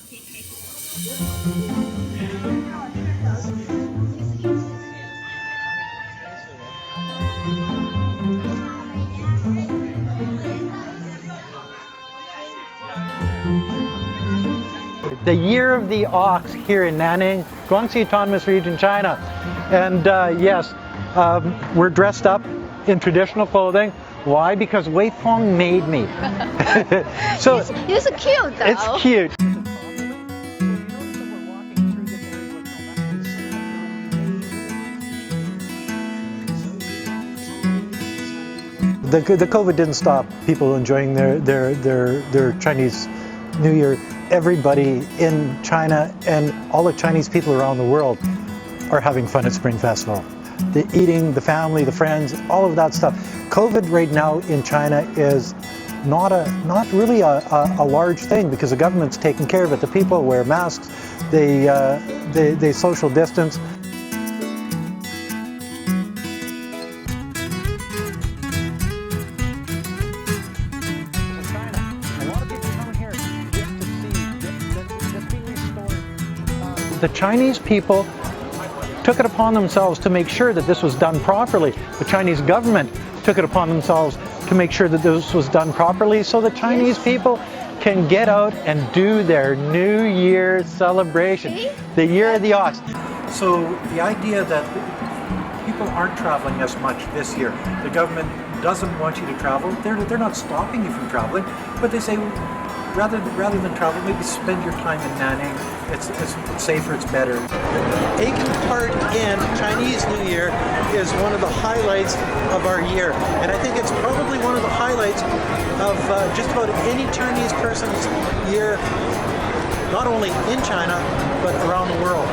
The year of the ox here in Nanning, Guangxi Autonomous Region, China. And yes, we're dressed up in traditional clothing. Why? Because Wei Feng made me. So it's cute though. It's cute. The COVID didn't stop people enjoying their Chinese New Year. Everybody in China and all the Chinese people around the world are having fun at Spring Festival. The eating, the family, the friends, all of that stuff. COVID right now in China is not really a large thing because the government's taking care of it. The people wear masks, they social distance. The Chinese people took it upon themselves to make sure that this was done properly. The Chinese government took it upon themselves to make sure that this was done properly so the Chinese people can get out and do their New Year celebration, the year of the ox. So the idea that people aren't traveling as much this year, the government doesn't want you to travel, they're not stopping you from traveling, but they say rather than travel, maybe spend your time in Nanning. It's safer, it's better. Taking part in Chinese New Year is one of the highlights of our year. And I think it's probably one of the highlights of just about any Chinese person's year, not only in China, but around the world.